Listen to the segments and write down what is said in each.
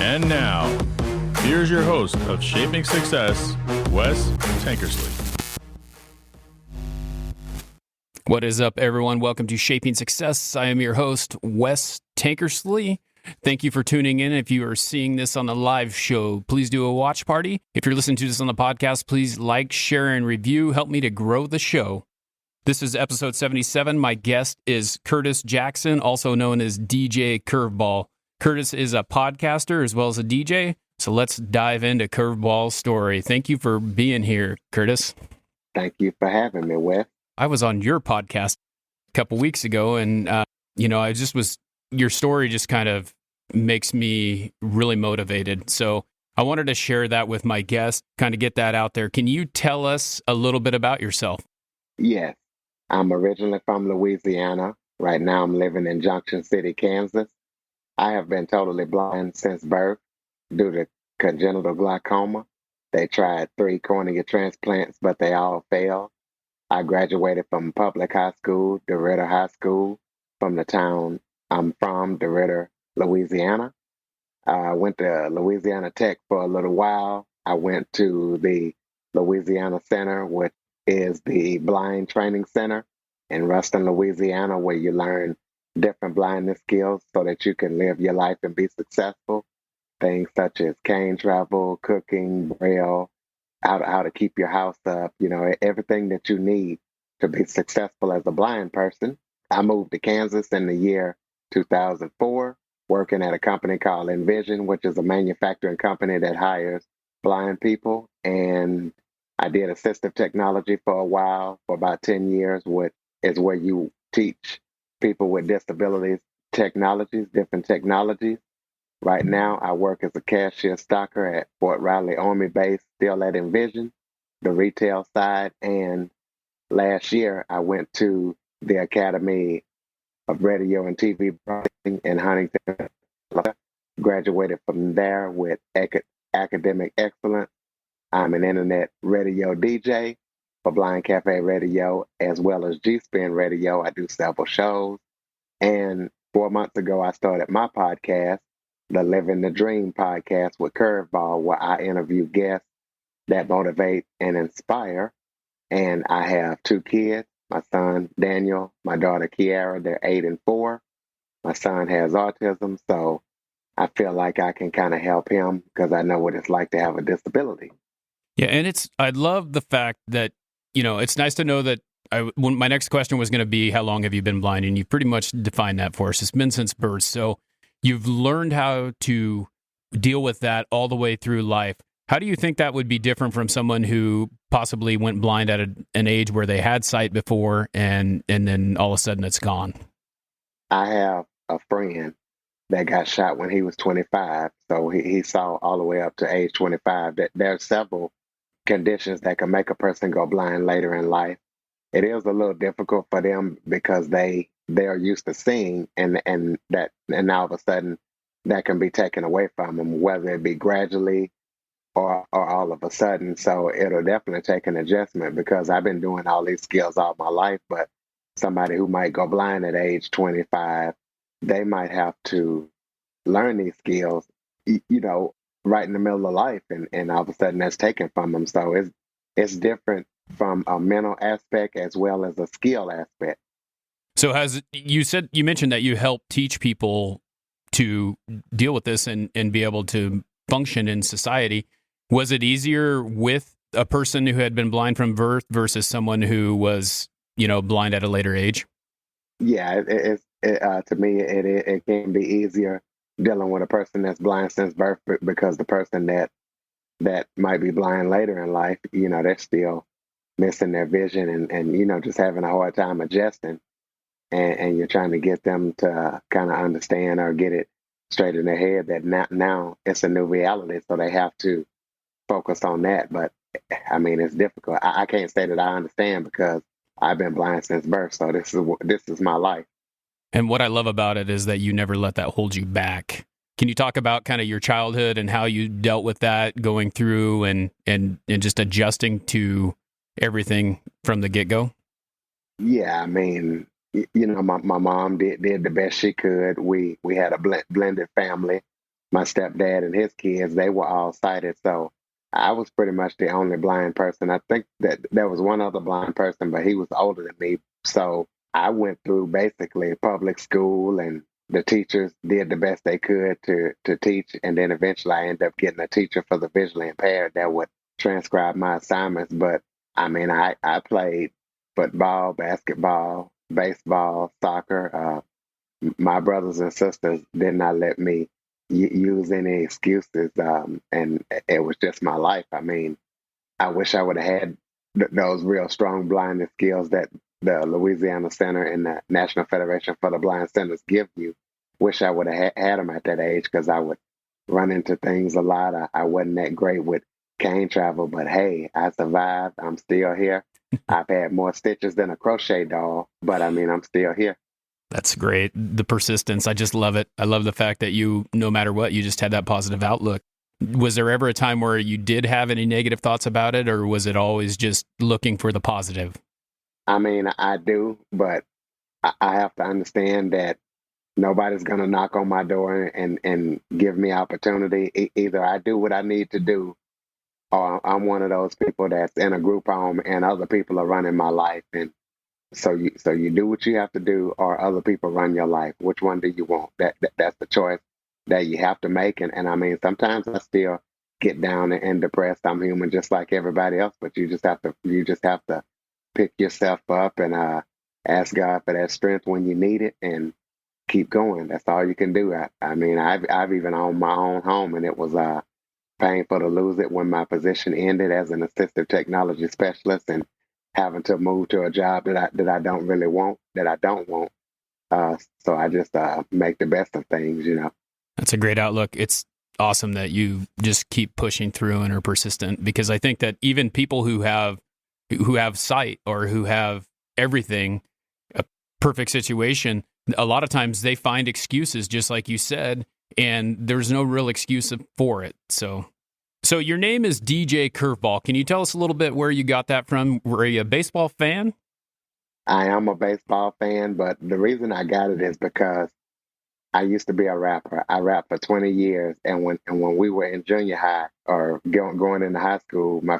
And now, here's your host of Shaping Success, Wes Tankersley. What is up, everyone? Welcome to Shaping Success. I am your host, Wes Tankersley. Thank you for tuning in. If you are seeing this on the live show, please do a watch party. If you're listening to this on the podcast, please like, share, and review. Help me to grow the show. This is episode 77. My guest is Curtis Jackson, also known as DJ Curveball. Curtis is a podcaster as well as a DJ. So let's dive into Curveball's story. Thank you for being here, Curtis. Thank you for having me, Wes. I was on your podcast a couple weeks ago, and your story just kind of makes me really motivated. So I wanted to share that with my guest, kind of get that out there. Can you tell us a little bit about yourself? Yes, I'm originally from Louisiana. Right now I'm living in Junction City, Kansas. I have been totally blind since birth due to congenital glaucoma. They tried 3 cornea transplants, but they all failed. I graduated from public high school, DeRidder High School, from the town I'm from, DeRidder, Louisiana. I went to Louisiana Tech for a little while. I went to the Louisiana Center, which is the blind training center in Ruston, Louisiana, where you learn different blindness skills so that you can live your life and be successful. Things such as cane travel, cooking, braille, how to keep your house up, everything that you need to be successful as a blind person. I moved to Kansas in the year 2004, working at a company called Envision, which is a manufacturing company that hires blind people. And I did assistive technology for a while, for about 10 years, which is where you teach people with disabilities different technologies. Right now, I work as a cashier stocker at Fort Riley Army Base, still at Envision, the retail side. And last year, I went to the Academy of Radio and TV Broadcasting in Huntington. Graduated from there with academic excellence. I'm an internet radio DJ for Blind Cafe Radio as well as G-Spin Radio. I do several shows. And 4 months ago, I started my podcast, the Living the Dream podcast with Curveball, where I interview guests that motivate and inspire. And I have 2 kids, my son, Daniel, my daughter, Kiara. They're 8 and 4. My son has autism, so I feel like I can kind of help him because I know what it's like to have a disability. Yeah, and I love the fact that, it's nice to know that my next question was going to be, how long have you been blind? And you pretty much defined that for us. It's been since birth. So you've learned how to deal with that all the way through life. How do you think that would be different from someone who possibly went blind at an age where they had sight before and then all of a sudden it's gone? I have a friend that got shot when he was 25. So he saw all the way up to age 25. There are several conditions that can make a person go blind later in life. It is a little difficult for them because they are used to seeing and now all of a sudden that can be taken away from them, whether it be gradually or all of a sudden. So it'll definitely take an adjustment because I've been doing all these skills all my life, but somebody who might go blind at age 25, they might have to learn these skills, right in the middle of life, and all of a sudden that's taken from them. So it's different from a mental aspect as well as a skill aspect. So you mentioned that you help teach people to deal with this and be able to function in society. Was it easier with a person who had been blind from birth versus someone who was, blind at a later age? Yeah, to me, it can be easier dealing with a person that's blind since birth because the person that might be blind later in life, they're still missing their vision and just having a hard time adjusting. And you're trying to get them to kind of understand or get it straight in their head that now it's a new reality. So they have to focus on that. But I mean, it's difficult. I can't say that I understand because I've been blind since birth. So this is my life. And what I love about it is that you never let that hold you back. Can you talk about kind of your childhood and how you dealt with that going through and just adjusting to everything from the get-go? Yeah, I mean, my mom did the best she could. We had a blended family. my stepdad and his kids, they were all sighted. So I was pretty much the only blind person. I think that there was one other blind person, but he was older than me. So I went through basically public school, and the teachers did the best they could to teach. And then eventually I ended up getting a teacher for the visually impaired that would transcribe my assignments. But I mean, I played football, basketball, baseball, soccer. My brothers and sisters did not let me use any excuses, and it was just my life. I mean, I wish I would have had those real strong blindness skills that the Louisiana Center and the National Federation for the Blind Centers give you. Wish I would have had them at that age, because I would run into things a lot. I wasn't that great with cane travel, but hey, I survived. I'm still here. I've had more stitches than a crochet doll, but I mean, I'm still here. That's great. The persistence. I just love it. I love the fact that you, no matter what, you just had that positive outlook. Was there ever a time where you did have any negative thoughts about it, or was it always just looking for the positive? I mean, I do, but I have to understand that nobody's going to knock on my door and give me opportunity. Either I do what I need to do, or I'm one of those people that's in a group home and other people are running my life. And so you do what you have to do, or other people run your life. Which one do you want? That's the choice that you have to make. And I mean, sometimes I still get down and depressed. I'm human just like everybody else, but you just have to pick yourself up and ask God for that strength when you need it, and keep going. That's all you can do. I mean, I've even owned my own home, and it was painful to lose it when my position ended as an assistive technology specialist, and having to move to a job that I don't really want, that I don't want. So I just make the best of things, you know. That's a great outlook. It's awesome that you just keep pushing through and are persistent, because I think that even people who have sight, or who have everything, a perfect situation, a lot of times they find excuses, just like you said, and there's no real excuse for it. So your name is DJ Curveball. Can you tell us a little bit where you got that from? Were you a baseball fan? I am a baseball fan, but the reason I got it is because I used to be a rapper. I rapped for 20 years, and when we were in junior high, or going into high school, my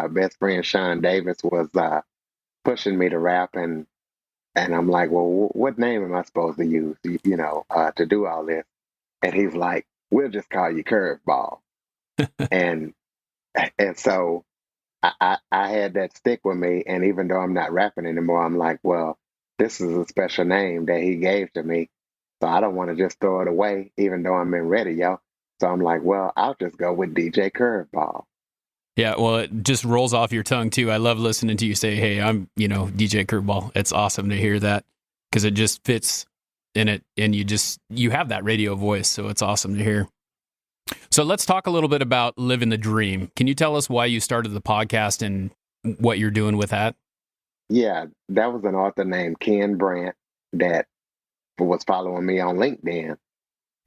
best friend Sean Davis was pushing me to rap, and I'm like, well, what name am I supposed to use, to do all this? And he's like, we'll just call you Curveball. and and so I had that stick with me, and even though I'm not rapping anymore, I'm like, well, this is a special name that he gave to me, so I don't want to just throw it away, even though I'm in radio. So I'm like, well, I'll just go with DJ Curveball. Yeah, well, it just rolls off your tongue too. I love listening to you say, "Hey, I'm, DJ Curveball." It's awesome to hear that, because it just fits in it, and you have that radio voice, so it's awesome to hear. So let's talk a little bit about living the dream. Can you tell us why you started the podcast and what you're doing with that? Yeah, that was an author named Ken Brandt that was following me on LinkedIn,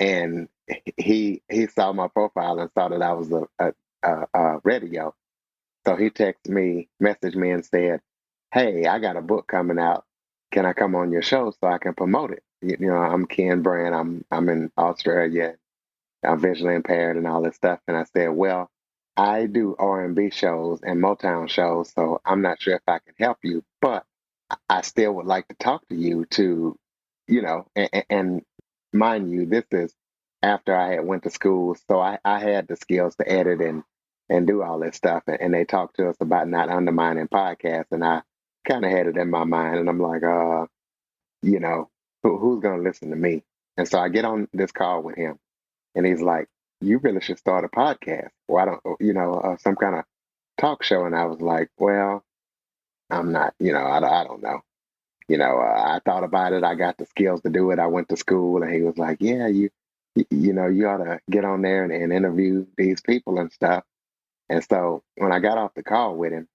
and he saw my profile and saw that I was a radio. So he messaged me and said, "Hey, I got a book coming out. Can I come on your show so I can promote it?" I'm Ken Brandt. I'm in Australia. I'm visually impaired and all this stuff. And I said, well, I do R&B shows and Motown shows, so I'm not sure if I can help you, but I still would like to talk to you and mind you, this is after I had went to school, so I had the skills to edit and do all this stuff. And they talked to us about not undermining podcasts, and I kind of had it in my mind, and I'm like, who's going to listen to me? And so I get on this call with him. And he's like, you really should start a podcast. Why don't, some kind of talk show. And I was like, well, I'm not, I don't know. I thought about it. I got the skills to do it. I went to school, and he was like, yeah, you ought to get on there and interview these people and stuff. And so when I got off the call with him,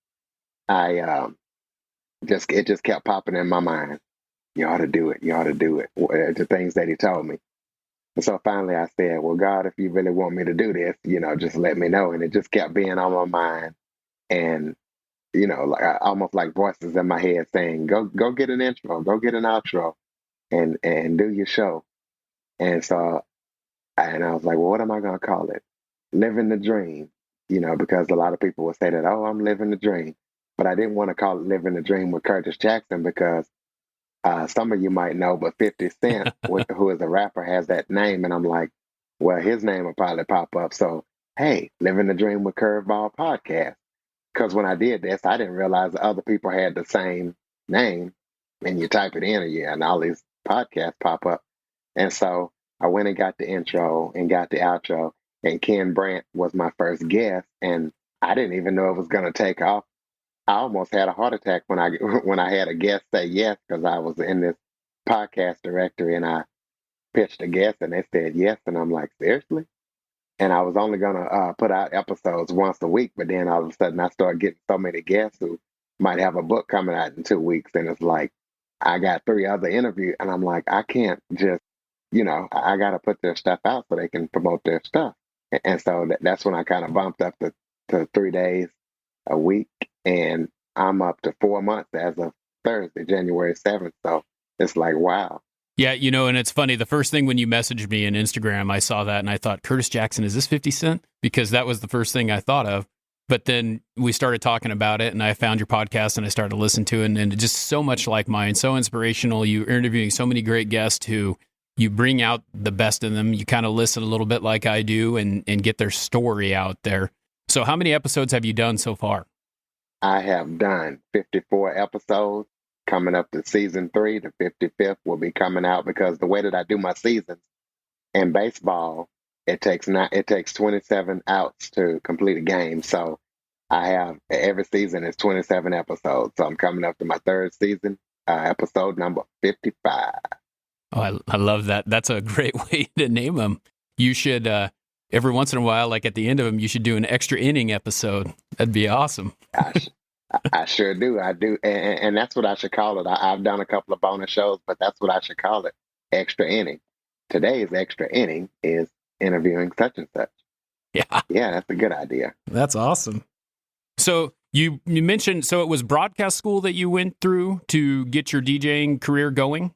it just kept popping in my mind. You ought to do it. You ought to do it. The things that he told me. And so finally I said, well, God, if you really want me to do this, just let me know. And it just kept being on my mind. And, almost like voices in my head saying, go get an intro, go get an outro, and do your show. And so And I was like, well, what am I going to call it? Living the dream, because a lot of people would say that, oh, I'm living the dream. But I didn't want to call it Living the Dream with Curtis Jackson because some of you might know, but 50 Cent, who is a rapper, has that name. And I'm like, well, his name will probably pop up. So, hey, Living the Dream with Curveball podcast. Because when I did this, I didn't realize that other people had the same name. And you type it in, and all these podcasts pop up. And so I went and got the intro and got the outro. And Ken Brandt was my first guest. And I didn't even know it was going to take off. I almost had a heart attack when I when I had a guest say yes, because I was in this podcast directory and I pitched a guest and they said yes. And I'm like, seriously? And I was only going to put out episodes once a week. But then all of a sudden I started getting so many guests who might have a book coming out in 2 weeks. And it's like, I got 3 other interviews. And I'm like, I can't just, I got to put their stuff out so they can promote their stuff. And so that's when I kind of bumped up to 3 days a week. And I'm up to 4 months as of Thursday, January 7th. So it's like, wow. Yeah, and it's funny. The first thing when you messaged me in Instagram, I saw that and I thought, Curtis Jackson, is this 50 Cent? Because that was the first thing I thought of. But then we started talking about it and I found your podcast and I started to listen to it. And just so much like mine, so inspirational. You're interviewing so many great guests who you bring out the best in them. You kind of listen a little bit like I do and get their story out there. So how many episodes have you done so far? I have done 54 episodes. Coming up to season 3, the 55th will be coming out, because the way that I do my seasons in baseball, it takes 27 outs to complete a game. So I have every season is 27 episodes. So I'm coming up to my 3rd season, episode number 55. Oh, I love that. That's a great way to name them. You should, every once in a while, like at the end of them, you should do an extra inning episode. That'd be awesome. I sure do. I do. And that's what I should call it. I've done a couple of bonus shows, but that's what I should call it. Extra inning. Today's extra inning is interviewing such and such. Yeah. Yeah, that's a good idea. That's awesome. So you mentioned, so it was broadcast school that you went through to get your DJing career going?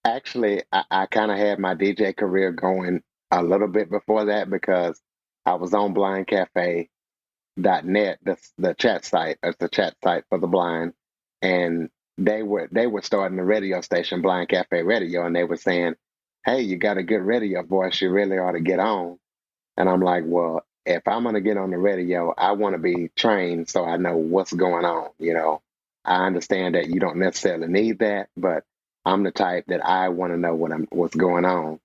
Actually, I kind of had my DJ career going a little bit before that, because I was on blindcafe.net, the chat site. It's the chat site for the blind. And they were starting the radio station, Blind Cafe Radio, and they were saying, hey, you got a good radio voice, you really ought to get on. And I'm like, well, if I'm going to get on the radio, I want to be trained so I know what's going on. I understand that you don't necessarily need that, but I'm the type that I want to know what's going on.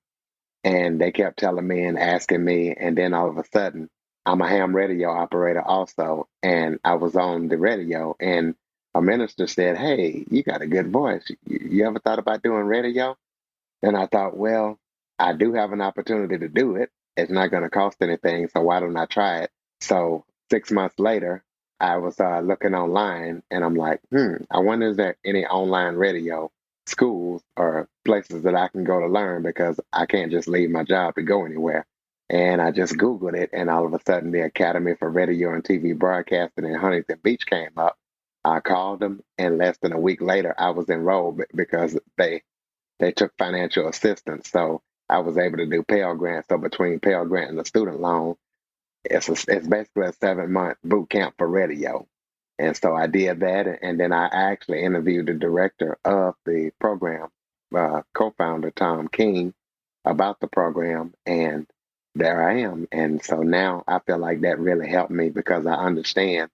And they kept telling me and asking me. And then all of a sudden, I'm a ham radio operator also. And I was on the radio, and a minister said, hey, you got a good voice. You ever thought about doing radio? And I thought, well, I do have an opportunity to do it. It's not going to cost anything, so why don't I try it? So 6 months later, I was looking online, and I'm like, I wonder is there any online radio schools or places that I can go to learn, because I can't just leave my job to go anywhere. And I just Googled it, and all of a sudden the Academy for Radio and TV Broadcasting in Huntington Beach came up. I called them, and less than a week later, I was enrolled because they took financial assistance. So I was able to do Pell Grant. So between Pell Grant and the student loan, it's basically a 7-month boot camp for radio. And so I did that. And then I actually interviewed the director of the program, co-founder Tom King, about the program. And there I am. And so now I feel like that really helped me, because I understand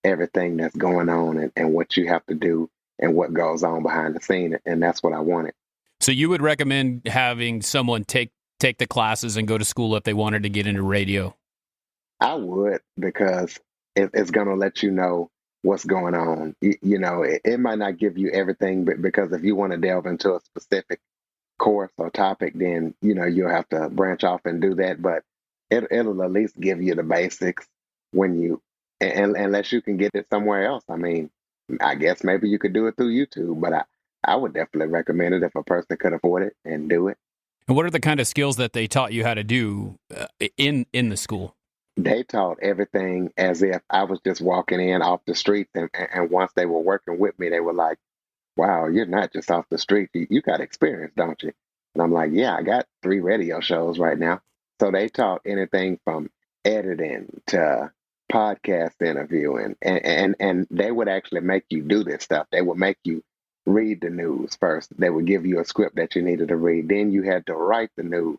everything that's going on and what you have to do and what goes on behind the scene. And that's what I wanted. So you would recommend having someone take the classes and go to school if they wanted to get into radio? I would, because it's going to let you know what's going on. It might not give you everything, but because if you want to delve into a specific course or topic, then, you'll have to branch off and do that. But it'll at least give you the basics unless you can get it somewhere else. I mean, I guess maybe you could do it through YouTube, but I would definitely recommend it if a person could afford it and do it. And what are the kind of skills that they taught you how to do in the school? They taught everything as if I was just walking in off the street. And once they were working with me, they were like, wow, you're not just off the street. You got experience, don't you? And I'm like, yeah, I got 3 radio shows right now. So they taught anything from editing to podcast interviewing, and they would actually make you do this stuff. They would make you read the news first. They would give you a script that you needed to read. Then you had to write the news.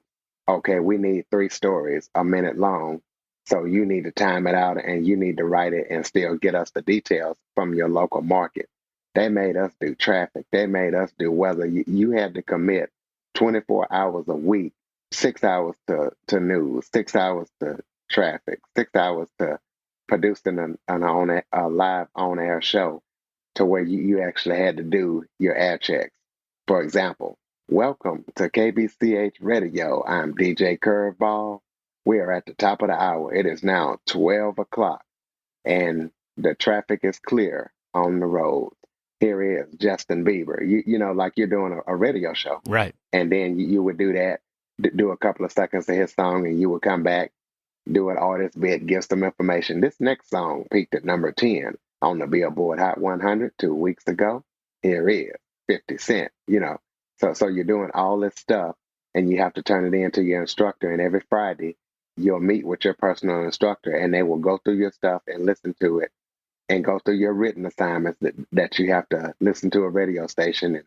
Okay, we need 3 stories a minute long. So you need to time it out and you need to write it and still get us the details from your local market. They made us do traffic. They made us do weather. You had to commit 24 hours a week, 6 hours to news, 6 hours to traffic, 6 hours to producing a live on air show to where you actually had to do your ad checks. For example, welcome to KBCH Radio. I'm DJ Curveball. We are at the top of the hour. It is now 12 o'clock and the traffic is clear on the road. Here is Justin Bieber. You know, like you're doing a radio show. Right. And then you would do that, do a couple of seconds of his song, and you would come back, do an artist bit, give some information. This next song peaked at number 10 on the Billboard Hot 100 2 weeks ago. Here is 50 Cent, you know. So you're doing all this stuff, and you have to turn it in to your instructor. And every Friday, you'll meet with your personal instructor, and they will go through your stuff and listen to it and go through your written assignments that you have to listen to a radio station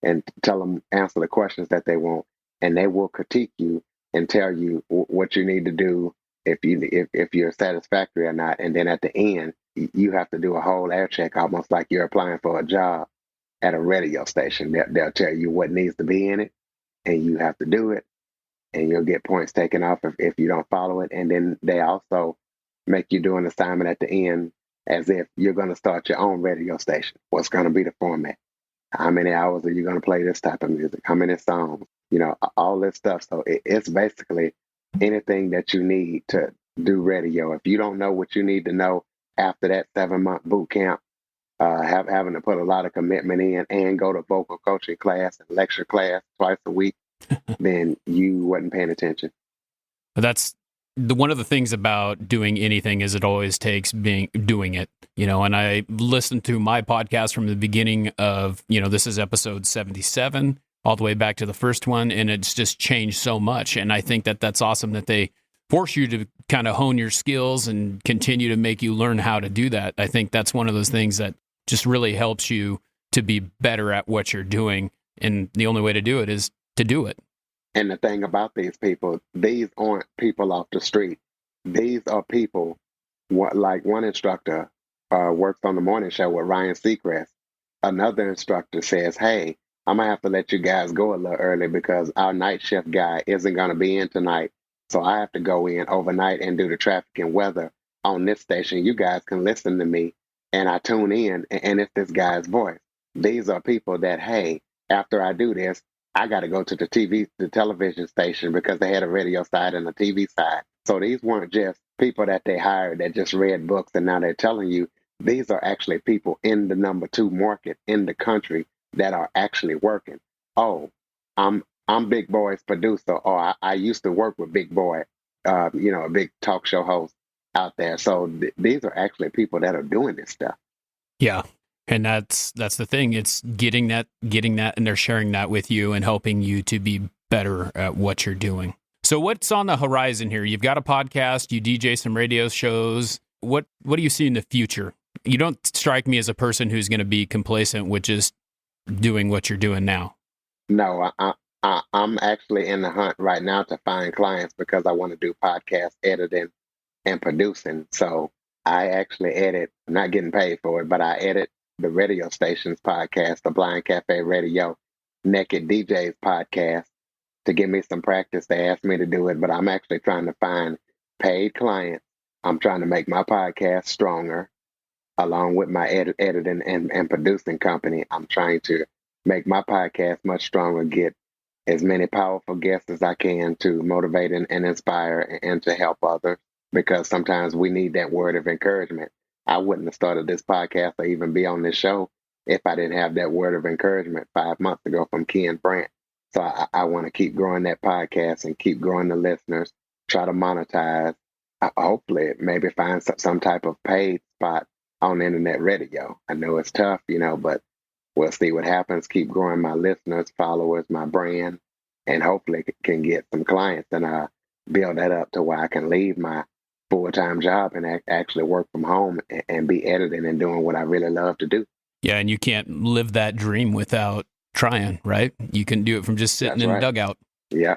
and tell them, answer the questions that they want. And they will critique you and tell you what you need to do if you're satisfactory or not. And then at the end, you have to do a whole air check, almost like you're applying for a job at a radio station. They'll tell you what needs to be in it, and you have to do it, and you'll get points taken off if you don't follow it. And then they also make you do an assignment at the end as if you're going to start your own radio station. What's going to be the format? How many hours are you going to play this type of music? How many songs? You know, all this stuff. So it's basically anything that you need to do radio. If you don't know what you need to know after that 7-month boot camp, having to put a lot of commitment in and go to vocal coaching class and lecture class twice a week, then you wasn't paying attention. That's one of the things about doing anything is it always takes doing it, you know, and I listened to my podcast from the beginning of, you know, this is episode 77 all the way back to the first one. And it's just changed so much. And I think that that's awesome that they force you to kind of hone your skills and continue to make you learn how to do that. I think that's one of those things that just really helps you to be better at what you're doing. And the only way to do it is to do it. And the thing about these people, these aren't people off the street. These are people, like one instructor works on the morning show with Ryan Seacrest. Another instructor says, hey, I'm going to have to let you guys go a little early because our night shift guy isn't going to be in tonight. So I have to go in overnight and do the traffic and weather on this station. You guys can listen to me. And I tune in, and it's this guy's voice. These are people that, hey, after I do this, I got to go to the television station because they had a radio side and a TV side. So these weren't just people that they hired that just read books and now they're telling you. These are actually people in the number 2 market in the country that are actually working. Oh, I'm Big Boy's producer, or I used to work with Big Boy, a big talk show host out there. So these are actually people that are doing this stuff. Yeah. And that's the thing. It's getting that, and they're sharing that with you and helping you to be better at what you're doing. So what's on the horizon here? You've got a podcast, you DJ some radio shows. What do you see in the future? You don't strike me as a person who's going to be complacent with just doing what you're doing now. No, I'm actually in the hunt right now to find clients because I want to do podcast editing and producing. So I actually edit, I'm not getting paid for it, but I edit the radio station's podcast, the Blind Cafe Radio, Naked DJ's podcast, to give me some practice. They asked me to do it, but I'm actually trying to find paid clients. I'm trying to make my podcast stronger along with my editing and producing company. I'm trying to make my podcast much stronger, get as many powerful guests as I can to motivate and inspire and to help others, because sometimes we need that word of encouragement. I wouldn't have started this podcast or even be on this show if I didn't have that word of encouragement 5 months ago from Ken Brandt. So I want to keep growing that podcast and keep growing the listeners, try to monetize, hopefully maybe find some type of paid spot on internet radio. I know it's tough, but we'll see what happens. Keep growing my listeners, followers, my brand, and hopefully can get some clients. And build that up to where I can leave my full-time job and actually work from home and be editing and doing what I really love to do. Yeah, and you can't live that dream without trying, right? You can do it from just sitting That's in the right. dugout. Yeah.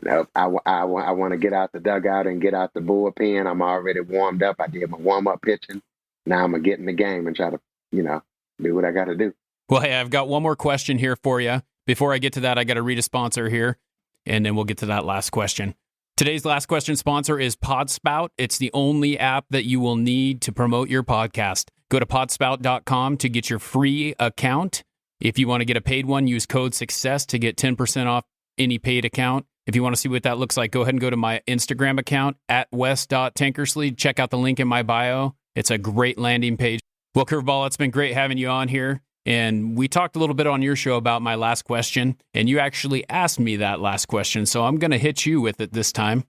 No, I want to get out the dugout and get out the bullpen. I'm already warmed up. I did my warm-up pitching. Now I'm going to get in the game and try to, do what I got to do. Well, hey, I've got one more question here for you. Before I get to that, I got to read a sponsor here, and then we'll get to that last question. Today's last question sponsor is PodSpout. It's the only app that you will need to promote your podcast. Go to podspout.com to get your free account. If you want to get a paid one, use code SUCCESS to get 10% off any paid account. If you want to see what that looks like, go ahead and go to my Instagram account at wes.tankersley. Check out the link in my bio. It's a great landing page. Well, Curveball, it's been great having you on here. And we talked a little bit on your show about my last question, and you actually asked me that last question. So I'm going to hit you with it this time.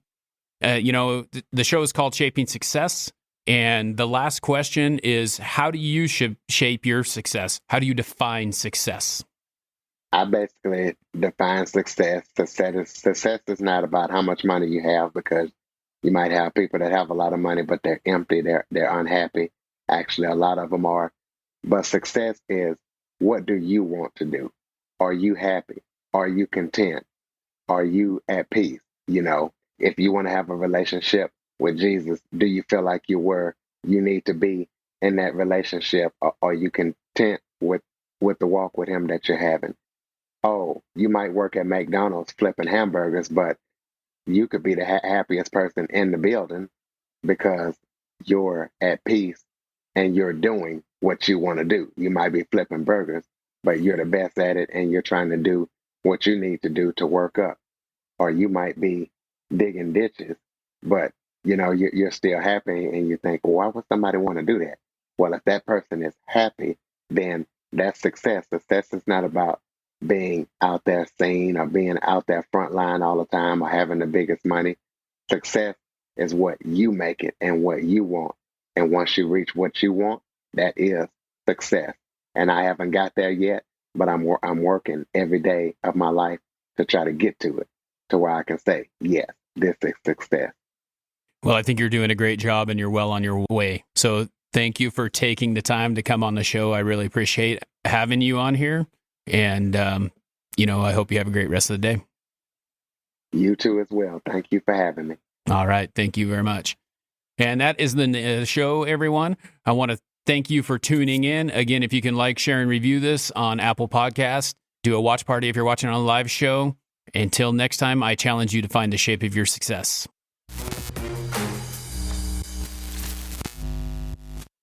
The show is called Shaping Success. And the last question is, how do you shape your success? How do you define success? I basically define success. Success is not about how much money you have, because you might have people that have a lot of money, but they're empty. They're unhappy. Actually, a lot of them are. But success is, what do you want to do? Are you happy? Are you content? Are you at peace? If you want to have a relationship with Jesus, do you feel like you're where you need to be in that relationship? Or are you content with the walk with him that you're having? Oh, you might work at McDonald's flipping hamburgers, but you could be the happiest person in the building because you're at peace and you're doing what you want to do. You might be flipping burgers, but you're the best at it and you're trying to do what you need to do to work up. Or you might be digging ditches, but you're still happy and you think, well, why would somebody want to do that? Well, if that person is happy, then that's success. Success is not about being out there seen or being out there front line all the time or having the biggest money. Success is what you make it and what you want. And once you reach what you want, that is success. And I haven't got there yet, but I'm working every day of my life to try to get to it, to where I can say, yes, this is success. Well, I think you're doing a great job and you're well on your way. So thank you for taking the time to come on the show. I really appreciate having you on here. And, I hope you have a great rest of the day. You too as well. Thank you for having me. All right. Thank you very much. And that is the show, everyone. I want to thank you for tuning in. Again, if you can like, share, and review this on Apple Podcasts, do a watch party if you're watching on a live show. Until next time, I challenge you to find the shape of your success.